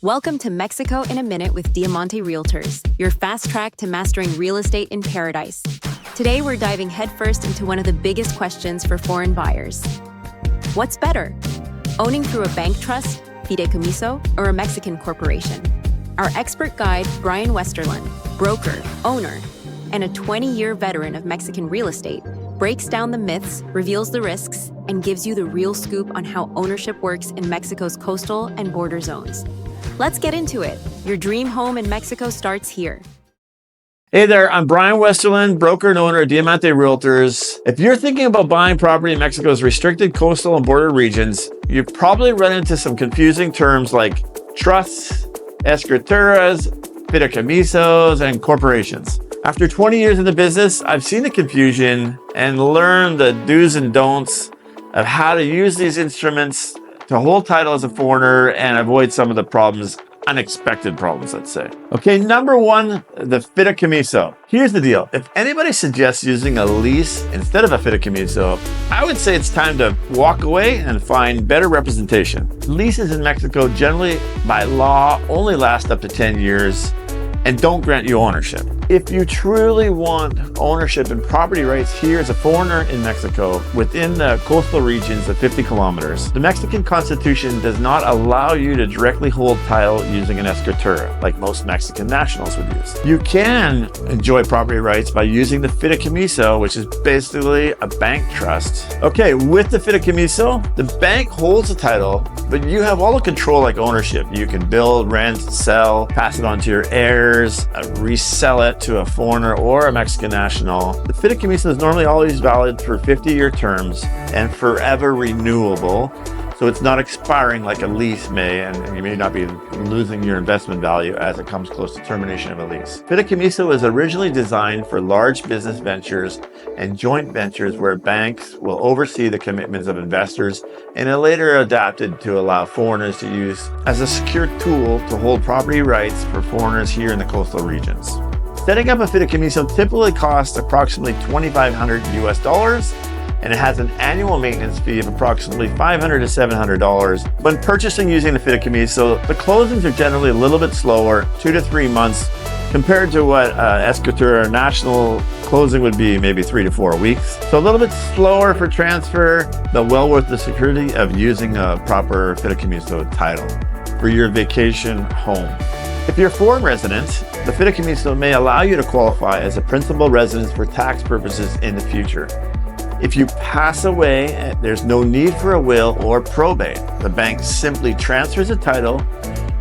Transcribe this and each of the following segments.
Welcome to Mexico in a Minute with Diamante Realtors, your fast track to mastering real estate in paradise. Today, we're diving headfirst into one of the biggest questions for foreign buyers. What's better? Owning through a bank trust, Fideicomiso, or a Mexican corporation? Our expert guide, Brian Westerlund, broker, owner, and a 20-year veteran of Mexican real estate, breaks down the myths, reveals the risks, and gives you the real scoop on how ownership works in Mexico's coastal and border zones. Let's get into it. Your dream home in Mexico starts here. Hey there, I'm Brian Westerlund, broker and owner of Diamante Realtors. If you're thinking about buying property in Mexico's restricted coastal and border regions, you've probably run into some confusing terms like trusts, escrituras, fideicomisos, and corporations. After 20 years in the business, I've seen the confusion and learned the do's and don'ts of how to use these instruments to hold title as a foreigner and avoid some of the problems, unexpected problems, let's say. Okay, number one, the fideicomiso. Here's the deal. If anybody suggests using a lease instead of a fideicomiso, I would say it's time to walk away and find better representation. Leases in Mexico generally, by law, only last up to 10 years and don't grant you ownership. If you truly want ownership and property rights here as a foreigner in Mexico within the coastal regions of 50 kilometers, the Mexican Constitution does not allow you to directly hold title using an escritura like most Mexican nationals would use. You can enjoy property rights by using the fideicomiso, which is basically a bank trust. Okay, with the fideicomiso, the bank holds the title, but you have all the control like ownership. You can build, rent, sell, pass it on to your heirs, resell it to a foreigner or a Mexican national. The fideicomiso is normally always valid for 50-year terms and forever renewable, so it's not expiring like a lease may, and you may not be losing your investment value as it comes close to termination of a lease. Fideicomiso was originally designed for large business ventures and joint ventures where banks will oversee the commitments of investors, and it later adapted to allow foreigners to use as a secure tool to hold property rights for foreigners here in the coastal regions. Setting up a fideicomiso typically costs approximately $2,500 and it has an annual maintenance fee of approximately $500 to $700. When purchasing using the fideicomiso, the closings are generally a little bit slower, 2 to 3 months, compared to what escritura national closing would be maybe 3 to 4 weeks. So a little bit slower for transfer, but well worth the security of using a proper fideicomiso title for your vacation home. If you're a foreign resident, the fideicomiso may allow you to qualify as a principal residence for tax purposes in the future. If you pass away, there's no need for a will or probate. The bank simply transfers the title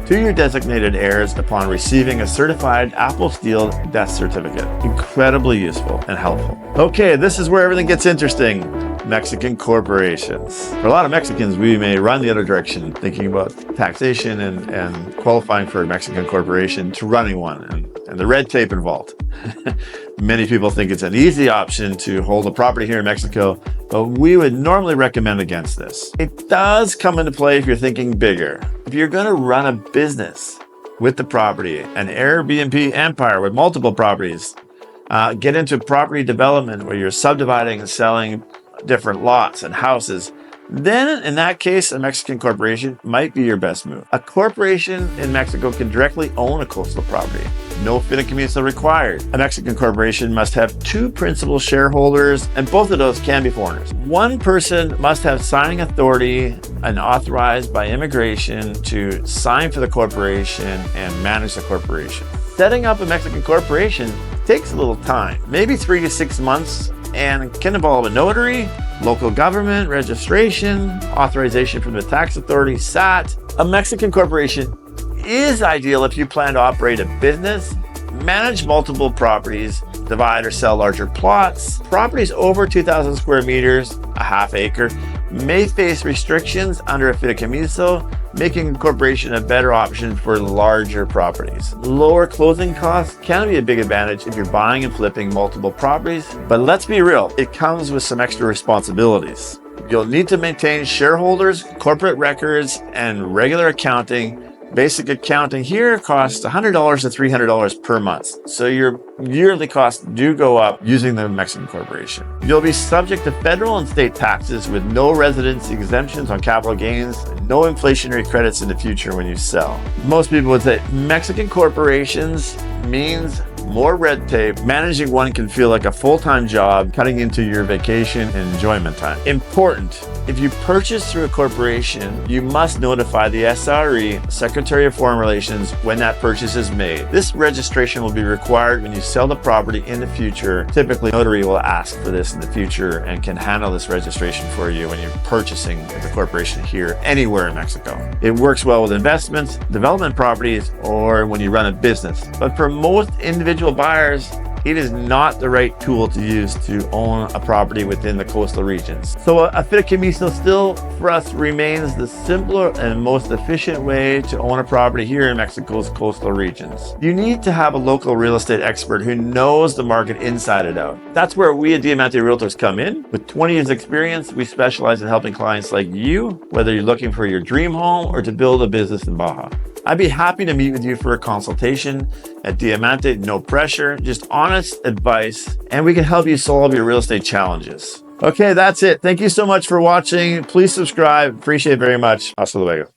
to your designated heirs upon receiving a certified apostille death certificate. Incredibly useful and helpful. Okay, this is where everything gets interesting. Mexican corporations. For a lot of Mexicans, we may run the other direction, thinking about taxation and qualifying for a Mexican corporation to running one and the red tape involved. Many people think it's an easy option to hold a property here in Mexico, but we would normally recommend against this. It does come into play if you're thinking bigger. If you're going to run a business with the property, an Airbnb empire with multiple properties, get into property development where you're subdividing and selling different lots and houses, then in that case, a Mexican corporation might be your best move. A corporation in Mexico can directly own a coastal property. No fideicomiso required. A Mexican corporation must have 2 principal shareholders, and both of those can be foreigners. One person must have signing authority and authorized by immigration to sign for the corporation and manage the corporation. Setting up a Mexican corporation takes a little time, maybe 3 to 6 months, and can involve a notary, local government, registration, authorization from the tax authority, SAT. A Mexican corporation is ideal if you plan to operate a business, manage multiple properties, divide or sell larger plots. Properties over 2,000 square meters, a half acre, may face restrictions under a fideicomiso, making a corporation a better option for larger properties. Lower closing costs can be a big advantage if you're buying and flipping multiple properties, but let's be real, it comes with some extra responsibilities. You'll need to maintain shareholders, corporate records, and regular accounting Basic accounting here costs $100 to $300 per month. So your yearly costs do go up using the Mexican corporation. You'll be subject to federal and state taxes with no residence exemptions on capital gains, and no inflationary credits in the future when you sell. Most people would say Mexican corporations means more red tape. Managing one can feel like a full-time job, cutting into your vacation and enjoyment time. Important, if you purchase through a corporation, you must notify the SRE, Secretary of Foreign Relations, when that purchase is made. This registration will be required when you sell the property in the future. Typically, notary will ask for this in the future and can handle this registration for you when you're purchasing the corporation here, anywhere in Mexico. It works well with investments, development properties, or when you run a business. But for most individual buyers, it is not the right tool to use to own a property within the coastal regions. So a Fideicomiso still, for us, remains the simpler and most efficient way to own a property here in Mexico's coastal regions. You need to have a local real estate expert who knows the market inside and out. That's where we at Diamante Realtors come in. With 20 years experience, we specialize in helping clients like you, whether you're looking for your dream home or to build a business in Baja. I'd be happy to meet with you for a consultation at Diamante. No pressure, just honest advice, and we can help you solve your real estate challenges. Okay, that's it. Thank you so much for watching. Please subscribe. Appreciate it very much. Hasta luego.